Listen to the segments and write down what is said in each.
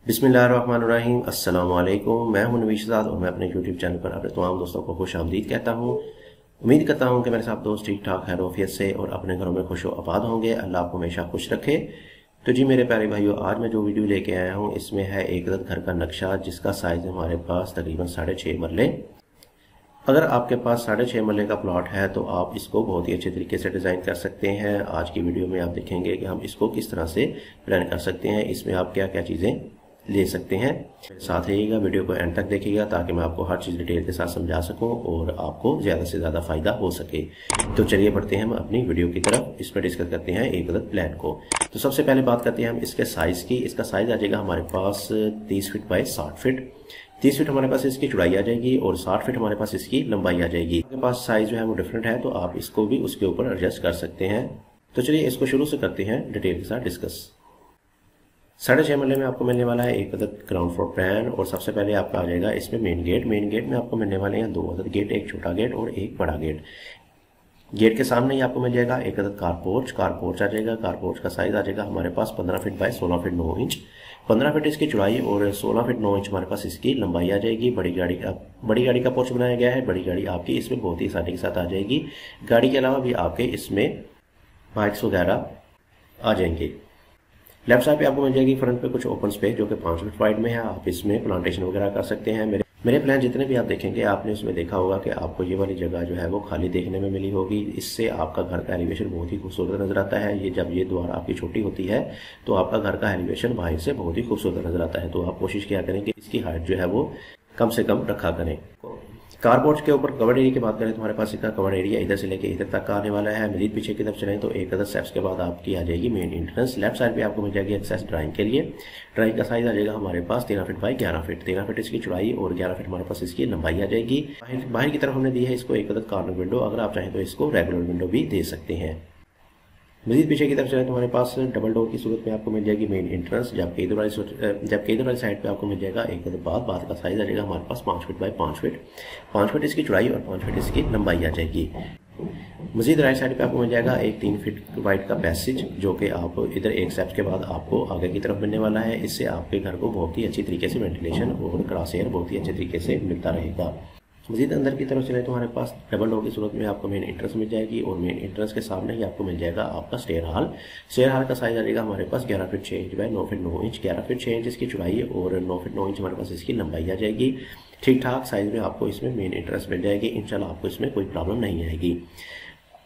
बिस्मिल्लाहिर्रहमानिर्रहीम। अस्सलाम वालेकुम। मैं हूं नवीश आज़ाद और मैं अपने यूट्यूब चैनल पर अपने तमाम दोस्तों को खुश आमदीद कहता हूं। उम्मीद करता हूं कि मेरे साथ दोस्त ठीक ठाक खैरियत से और अपने घरों में खुश आबाद होंगे। अल्लाह आपको हमेशा खुश रखे। तो जी मेरे प्यारे भाइयों, आज मैं जो वीडियो लेके आया हूँ इसमें है एक घर का नक्शा जिसका साइज़ हमारे पास तकरीबन 6.5 मरले। अगर आपके पास 6.5 मरले का प्लॉट है तो आप इसको बहुत ही अच्छे तरीके से डिज़ाइन कर सकते हैं। आज की वीडियो में आप देखेंगे कि हम इसको किस तरह से प्लान कर सकते हैं, इसमें आप क्या क्या चीज़ें ले सकते हैं। साथ रहिएगा, वीडियो को एंड तक देखिएगा ताकि मैं आपको हर चीज़ डिटेल के साथ समझा सकूं और आपको ज़्यादा से ज़्यादा फ़ायदा हो सके। तो चलिए बढ़ते हैं हम अपनी वीडियो की तरफ। इस पर डिस्कस करते हैं एक अदद प्लान को। तो सबसे पहले बात करते हैं हम इसके साइज़ की। इसका साइज़ आ जाएगा हमारे पास 30 फीट बाई 60 फीट। 30 फीट हमारे पास इसकी चौड़ाई आ जाएगी और 60 फीट हमारे पास इसकी लंबाई आ जाएगी। आपके पास साइज़ जो है वो डिफरेंट है तो आप इसको भी उसके ऊपर एडजस्ट कर सकते हैं। तो चलिए इसको शुरू से करते हैं डिटेल के साथ डिस्कस। 6.5 मरले में आपको मिलने वाला है एक अदद ग्राउंड फ्लोर प्लान और सबसे पहले आपका आ जाएगा इसमें मेन गेट। मेन गेट में आपको मिलने वाले हैं 2 अदद गेट, एक छोटा गेट और एक बड़ा गेट। गेट के सामने ही आपको मिल जाएगा एक अदद कारपोर्च। कारपोर्च आ जाएगा। कारपोर्च का साइज आ जाएगा हमारे पास 15 feet by 16 feet 9 inch. 15 feet इसकी चौड़ाई और 16 फीट 9 इंच हमारे पास इसकी लंबाई आ जाएगी। बड़ी गाड़ी का पोर्च बनाया गया है। बड़ी गाड़ी आपकी इसमें बहुत ही आसानी के साथ आ जाएगी। गाड़ी के अलावा भी आपके इसमें बाइक्स वगैरह आ जाएंगे। लेफ्ट साइड पे आपको मिल जाएगी फ्रंट पे कुछ ओपन स्पेस जो कि 5 फीट वाइड में है। आप इसमें प्लांटेशन वगैरह कर सकते हैं। मेरे प्लान जितने भी आप देखेंगे आपने उसमें देखा होगा कि आपको ये वाली जगह जो है वो खाली देखने में मिली होगी। इससे आपका घर का एलिवेशन बहुत ही खूबसूरत नजर आता है। ये जब ये द्वार आपकी छोटी होती है तो आपका घर का एलिवेशन बाहर से बहुत ही खूबसूरत नजर आता है। तो आप कोशिश किया करें कि इसकी हाइट जो है वो कम से कम रखा करें। कारपोर्च के ऊपर कवर्ड एरिया की बात करें तो हमारे पास इसका कवर्ड एरिया इधर से लेके इधर तक का आने वाला है। मजीद पीछे की तरफ चलें तो एक अदर स्टेप्स के बाद आपकी आ जाएगी मेन एंट्रेंस। लेफ्ट साइड पे आपको मिल जाएगी एक्सेस ड्राइंग के लिए। ड्राइंग का साइज आ जाएगा हमारे पास 13 फीट बाई 11 फीट। 13 फीट इसकी चौड़ाई और 11 फीट हमारे पास इसकी लंबाई आ जाएगी। बाहर की तरफ हमने दी है इसको एक अदर कॉर्नर विंडो। अगर आप चाहें तो इसको रेगुलर विंडो भी दे सकते हैं। मजीद पीछे की तरफ चले तो हमारे पास डबल डोर की सूरत में आपको मिल जाएगी मेन एंट्रेंस। जबकि इधर वाली साइड पे आपको मिल जाएगा एक बात का साइज आ जाएगा हमारे पास 5 फीट बाई 5 फीट। 5 फीट इसकी चौड़ाई और 5 फीट इसकी लंबाई आ जाएगी। मजीद राइट साइड पे आपको मिल जाएगा एक 3 फीट वाइड का पैसेज जो कि आप इधर एक स्टेप के बाद आपको आगे की तरफ मिलने वाला है। इससे आपके घर को बहुत ही अच्छी तरीके से वेंटिलेशन और क्रॉस एयर बहुत ही अच्छे तरीके से मिलता रहेगा। मजीद अंदर की तरफ चले तो हमारे पास डबल डोर की सूरत में आपको मेन एंट्रेंस मिल जाएगी और मेन एंट्रेंस के सामने ही आपको मिल जाएगा आपका स्टेयर हॉल। स्टेयर हॉल का साइज आ जाएगा हमारे पास 11 feet 6 inch by 9 feet 9 inch. 11 feet 6 inch इसकी चौड़ाई और 9 फीट 9 इंच हमारे पास इसकी लंबाई आ जाएगी। ठीक ठाक साइज में आपको इसमें मेन एंट्रेंस मिल जाएगी। इंशाल्लाह आपको इसमें कोई प्रॉब्लम नहीं आएगी।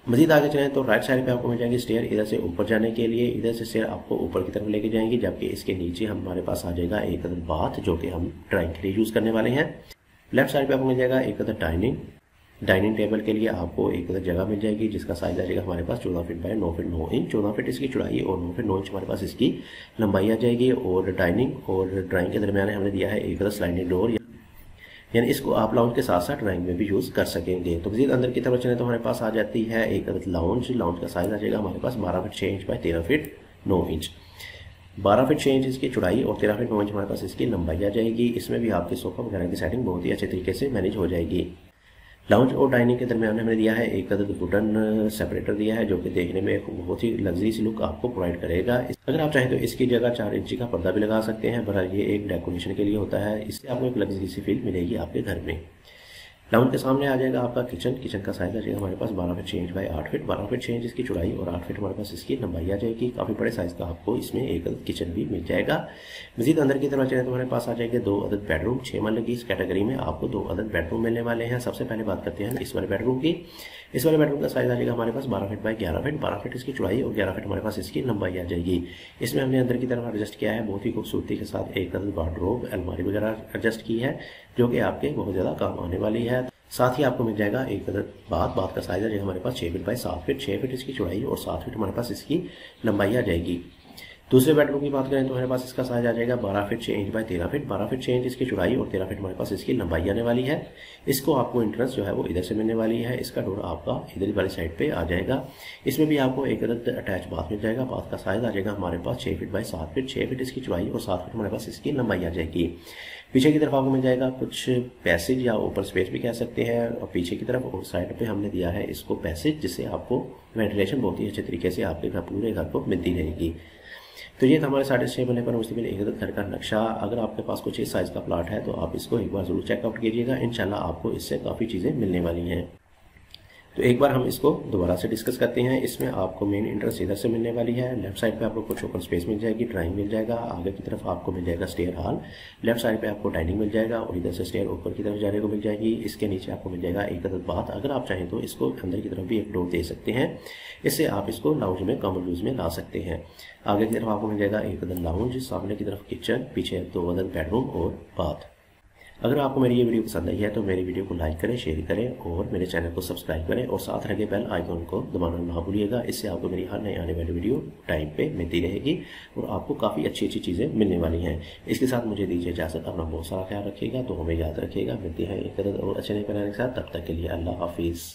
मजीद आगे चलें तो राइट साइड पे आपको मिल जाएगी स्टेयर इधर से ऊपर जाने के लिए। इधर से स्टेयर आपको ऊपर की तरफ लेके जाएंगी। जबकि इसके नीचे हमारे पास आ जाएगा एक अदर बाथ जो कि हम ड्राइंग के लिए यूज करने वाले हैं। लेफ्ट साइड पे आपको मिल जाएगा एक अदर डाइनिंग टेबल के लिए आपको एक अदर जगह मिल जाएगी जिसका साइज आ जाएगा हमारे पास 14 feet by 9 feet 9 inch. 14 feet इसकी चौड़ाई और 9 फीट 9 इंच हमारे पास इसकी लंबाई आ जाएगी। और डाइनिंग और ड्राइंग के दरमियान हमने दिया है एक अदर स्लाइडिंग डोर, यानी इसको आप लाउंज के साथ साथ ड्राइंग में भी यूज कर सकेंगे। तो मजीद अंदर की तरफ चले तो हमारे पास आ जाती है एक अदर लाउंज का साइज आ जाएगा हमारे पास 12 feet 6 inch by 13 feet 9 inch. 12 feet 6 inch इसकी चौड़ाई और 13 फीट 9 इंच हमारे पास इसकी लंबाई आ जाएगी। इसमें भी आपके सोफा वगैरह की सेटिंग बहुत ही अच्छे तरीके से मैनेज हो जाएगी। लाउंज और डाइनिंग के दरमियान हमने दिया है एक अदद वुडन सेपरेटर दिया है जो कि देखने में एक बहुत ही लग्जरी लुक आपको प्रोवाइड करेगा। अगर आप चाहें तो इसकी जगह 4 इंची का पर्दा भी लगा सकते हैं। बहरहाल ये एक डेकोरेशन के लिए होता है। इससे आपको एक लग्जरी सी फील मिलेगी आपके घर में। लाउंज के सामने आ जाएगा आपका किचन का साइज आ जाएगा हमारे पास 12 feet 6 inch by 8 feet. 12 feet 6 inch इसकी चौड़ाई और 8 फीट हमारे पास इसकी लंबाई आ जाएगी। काफ़ी बड़े साइज का आपको इसमें एक अदद किचन भी मिल जाएगा। मजीद अंदर की तरफ चले तो हमारे पास आ जाएंगे 2 अदद बेडरूम। 6 मरले की इस कैटेगरी में आपको 2 अदद बेडरूम मिलने वाले हैं। सबसे पहले बात करते हैं इस वाले बेडरूम की। इस वाले बेडरूम का साइज आ जाएगा हमारे पास 12 फीट बाय 11 फीट। 12 फीट इसकी चौड़ाई और 11 फीट हमारे पास इसकी लंबाई आ जाएगी। इसमें हमने अंदर की तरफ एडजस्ट किया है बहुत ही खूबसूरती के साथ एक अदद वार्डरोब अलमारी वगैरह एडजस्ट की है जो कि आपके बहुत ज़्यादा काम आने वाली है। साथ ही आपको मिल जाएगा एक अदद बाथ का साइज है हमारे पास 6 फीट बाय 7 फीट। 6 फीट इसकी चौड़ाई और 7 फीट हमारे पास इसकी लंबाई आ जाएगी। दूसरे बेडरूम की बात करें तो हमारे पास इसका साइज आ जाएगा 12 feet 6 inch by 13 feet. 12 feet 6 inch इसकी चौड़ाई और 13 फीट हमारे पास इसकी लंबाई आने वाली है। इसको आपको एंट्रेंस जो है वो इधर से मिलने वाली है। इसका डोर आपका इधर वाली साइड पे आ जाएगा। इसमें भी आपको एक अदद अटैच बाथ मिल जाएगा। बाथ का साइज आ जाएगा हमारे पास 6 फीट बाय 7 फीट। 6 फीट इसकी चौड़ाई और 7 फीट हमारे पास इसकी लंबाई आ जाएगी। पीछे की तरफ आपको मिल जाएगा कुछ पैसेज या ऊपर स्पेस भी कह सकते हैं। और पीछे की तरफ और साइड पे हमने दिया है इसको पैसेज जिससे आपको वेंटिलेशन बहुत ही अच्छे तरीके से आपके पूरे घर को मिलती रहेगी। तो ये था हमारे 6.5 मरले पर मुश्तमिल एक घर का नक्शा। अगर आपके पास कुछ इस साइज़ का प्लाट है तो आप इसको एक बार ज़रूर चेकआउट कीजिएगा, इंशाल्लाह आपको इससे काफ़ी चीज़ें मिलने वाली हैं। तो एक बार हम इसको दोबारा से डिस्कस करते हैं। इसमें आपको मेन इंट्रेंस इधर से मिलने वाली है। लेफ्ट साइड पे आपको कुछ ओपन स्पेस मिल जाएगी, ड्राइंग मिल जाएगा, आगे की तरफ आपको मिल जाएगा स्टेयर हॉल, लेफ्ट साइड पे आपको डाइनिंग मिल जाएगा और इधर से स्टेयर ऊपर की तरफ जाने को मिल जाएगी। इसके नीचे आपको मिल जाएगा एक अदद बाथ। अगर आप चाहें तो इसको अंदर की तरफ भी एक डोर दे सकते हैं, इससे आप इसको लाउंज में कॉमन यूज में ला सकते हैं। आगे की तरफ आपको मिल जाएगा एक अदद लाउंज, सामने की तरफ किचन, पीछे 2 अदद बेडरूम और बाथ। अगर आपको मेरी ये वीडियो पसंद आई है तो मेरी वीडियो को लाइक करें, शेयर करें और मेरे चैनल को सब्सक्राइब करें और साथ लगे बेल आइकन को दबाना ना भूलिएगा। इससे आपको मेरी हर नई आने वाली वीडियो टाइम पे मिलती रहेगी और आपको काफ़ी अच्छी अच्छी चीज़ें मिलने वाली हैं। इसके साथ मुझे दीजिए इजाज़त, अपना बहुत सारा ख्याल रखिएगा। तो हमें याद रखिएगा, मिलती है एक और अच्छे नए प्लान के साथ। तब तक के लिए अल्लाह हाफिज़।